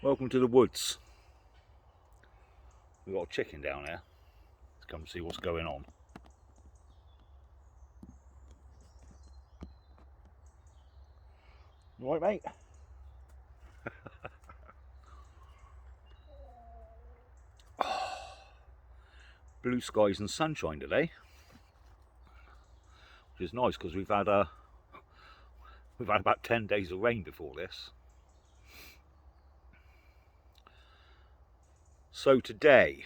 Welcome to the woods. We've got a chicken down here. Let's come see what's going on. You alright, mate? Blue skies and sunshine today, which is nice because we've had about 10 days of rain before this. So today,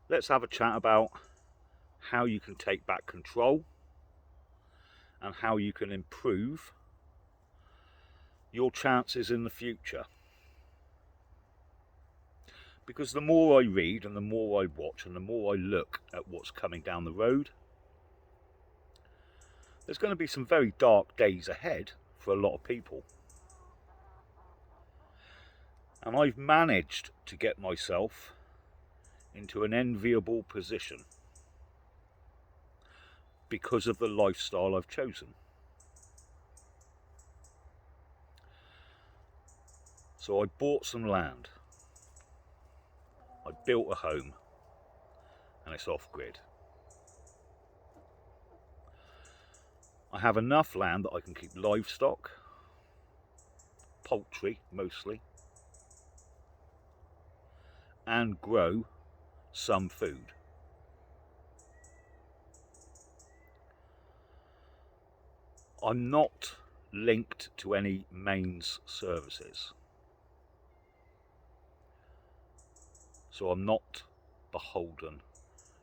let's have a chat about how you can take back control and how you can improve your chances in the future. Because the more I read and the more I watch and the more I look at what's coming down the road, there's going to be some very dark days ahead for a lot of people. And I've managed to get myself into an enviable position because of the lifestyle I've chosen. So I bought some land, I built a home, and it's off-grid. I have enough land that I can keep livestock, poultry mostly, and grow some food. I'm not linked to any mains services, so I'm not beholden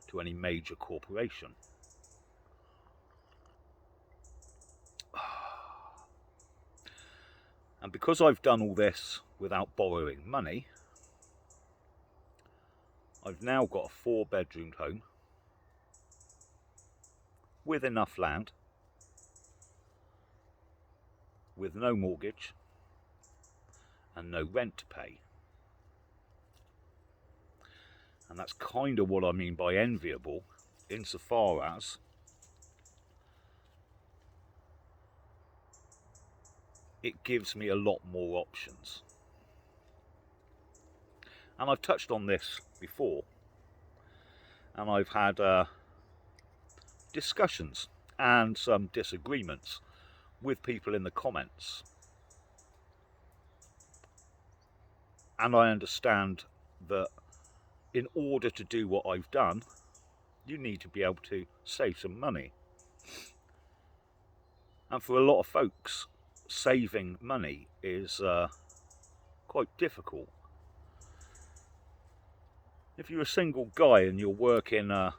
to any major corporation. And because I've done all this without borrowing money, I've now got a 4-bedroomed home with enough land, with no mortgage and no rent to pay. And that's kind of what I mean by enviable, insofar as it gives me a lot more options. And I've touched on this before, and I've had discussions and some disagreements with people in the comments. And I understand that in order to do what I've done, you need to be able to save some money. And for a lot of folks, saving money is quite difficult. If you're a single guy and you're working a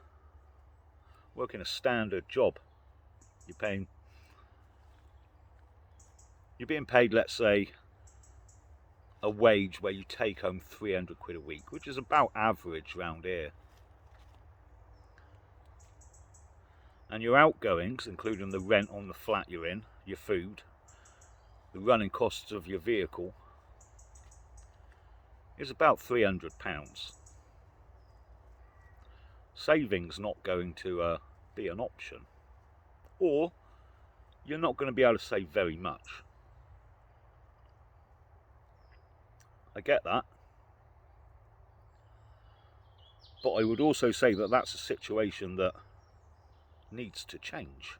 standard job, you're being paid, let's say, a wage where you take home 300 quid a week, which is about average round here. And your outgoings, including the rent on the flat you're in, your food, the running costs of your vehicle, is about £300. Saving's not going to be an option, or you're not going to be able to save very much. I get that, but I would also say that that's a situation that needs to change.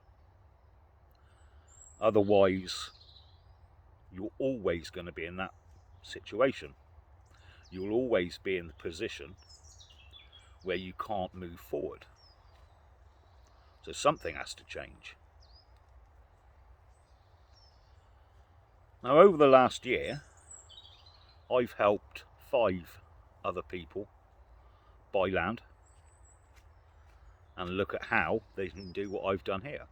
Otherwise, you're always going to be in that situation. You'll always be in the position where you can't move forward. So something has to change. Now, over the last year, I've helped 5 other people buy land and look at how they can do what I've done here.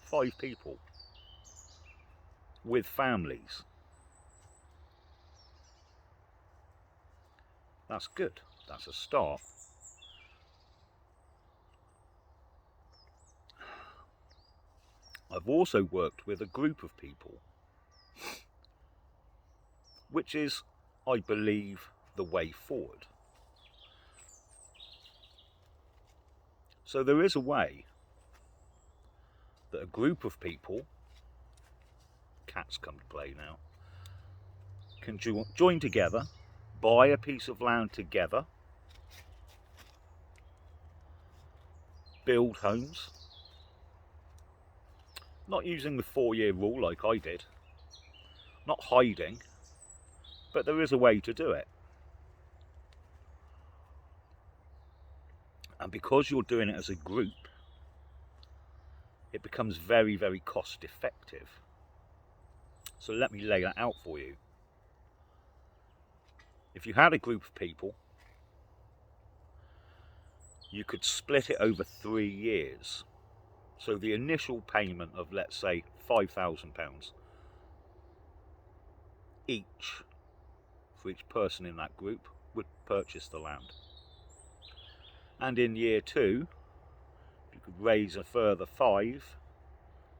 5 people with families. That's good. That's a start. I've also worked with a group of people, which is, I believe, the way forward. So there is a way that a group of people, cats come to play now, can join together, buy a piece of land together, build homes, not using the 4-year rule like I did, not hiding, but there is a way to do it. And because you're doing it as a group, it becomes very, very cost effective. So let me lay that out for you. If you had a group of people, you could split it over 3 years. So the initial payment of, let's say, £5,000 each for each person in that group would purchase the land. And in year 2, if you could raise a further 5,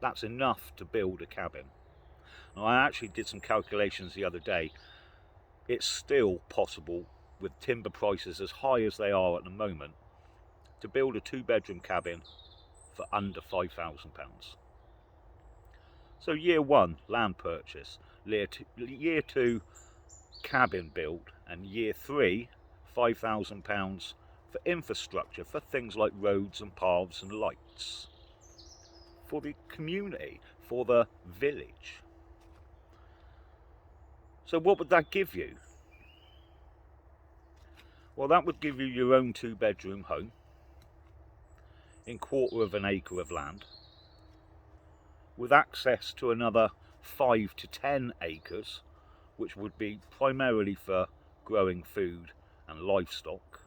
that's enough to build a cabin. Now, I actually did some calculations the other day. It's still possible, with timber prices as high as they are at the moment, to build a 2-bedroom cabin for under £5,000. So year 1, land purchase, year 2, cabin build, and year 3, £5,000 for infrastructure, for things like roads and paths and lights, for the community, for the village. So what would that give you? Well, that would give you your own 2-bedroom home in 1/4 of an acre of land, with access to another 5 to 10 acres, which would be primarily for growing food and livestock,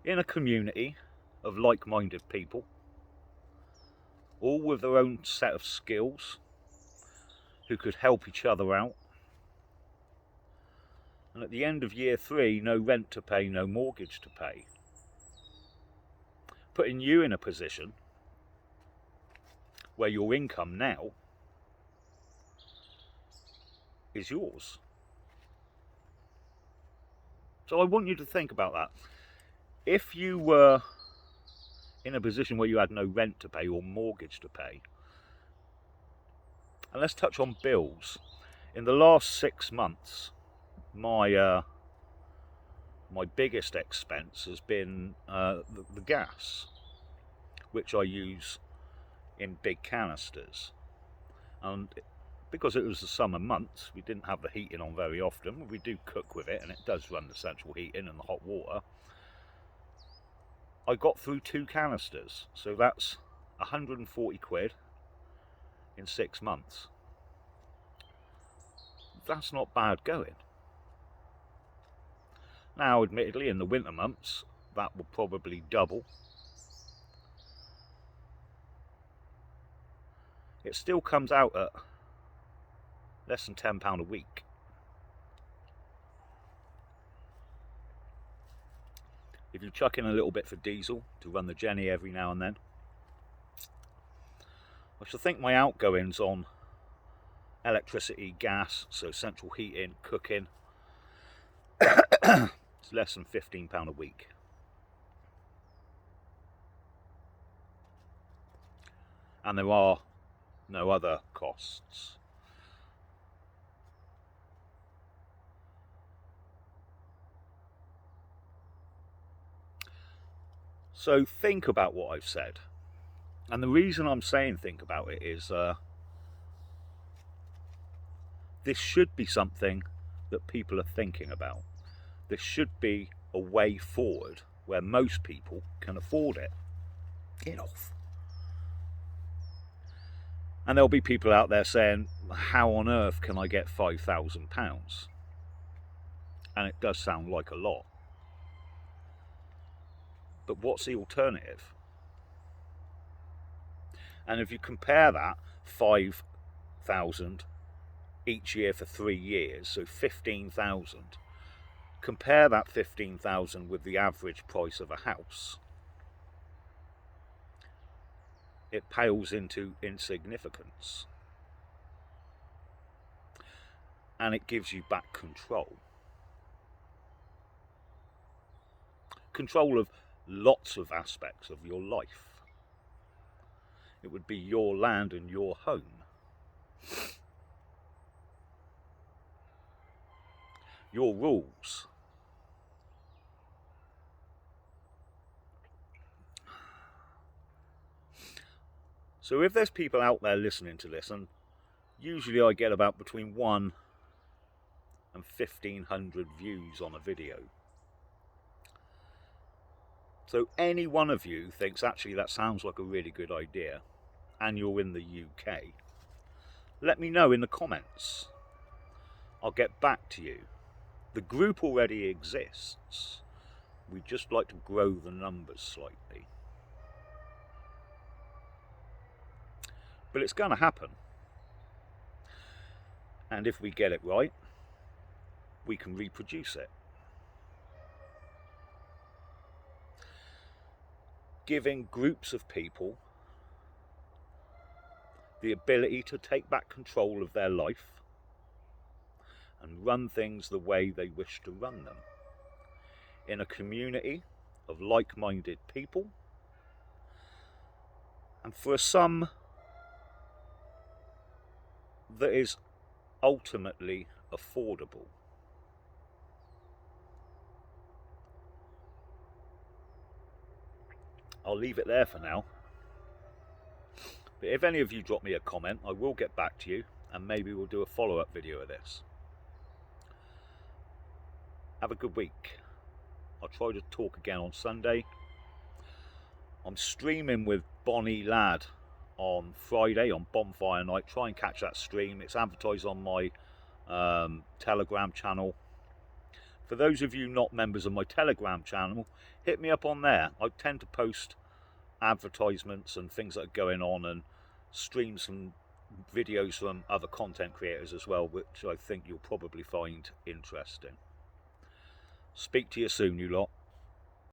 in a community of like-minded people, all with their own set of skills, who could help each other out. And at the end of year 3, no rent to pay, no mortgage to pay, putting you in a position where your income now is yours. So I want you to think about that. If you were in a position where you had no rent to pay or mortgage to pay, and let's touch on bills. In the last 6 months, my biggest expense has been the gas, which I use in big canisters. And because it was the summer months, we didn't have the heating on very often. We do cook with it, and it does run the central heating and the hot water. I got through 2 canisters, so that's 140 quid in 6 months. That's not bad going. Now, admittedly, in the winter months, that will probably double. It still comes out at less than £10 a week. If you chuck in a little bit for diesel to run the Jenny every now and then, I should think my outgoings on electricity, gas, so central heating, cooking, it's less than £15 a week. And there are no other costs. So think about what I've said. And the reason I'm saying think about it is this should be something that people are thinking about. This should be a way forward where most people can afford it. Get off. And there'll be people out there saying, how on earth can I get £5,000? And it does sound like a lot. But what's the alternative? And if you compare that, 5,000 each year for 3 years, so 15,000. Compare that 15,000 with the average price of a house. It pales into insignificance. And it gives you back control. Control of lots of aspects of your life. It would be your land and your home. Your rules. So if there's people out there listening to this, and usually I get about between 1 and 1,500 views on a video. So any one of you thinks actually that sounds like a really good idea and you're in the UK, let me know in the comments. I'll get back to you. The group already exists. We'd just like to grow the numbers slightly. But it's going to happen. And if we get it right, we can reproduce it. Giving groups of people the ability to take back control of their life and run things the way they wish to run them in a community of like-minded people, and for a sum that is ultimately affordable. I'll leave it there for now. But if any of you drop me a comment, I will get back to you, and maybe we'll do a follow-up video of this. Have a good week. I'll try to talk again on Sunday. I'm streaming with Bonnie Ladd on Friday on Bonfire Night. Try and catch that stream. It's advertised on my Telegram channel. For those of you not members of my Telegram channel, hit me up on there. I tend to post advertisements and things that are going on, and stream some videos from other content creators as well, which I think you'll probably find interesting. Speak to you soon, you lot.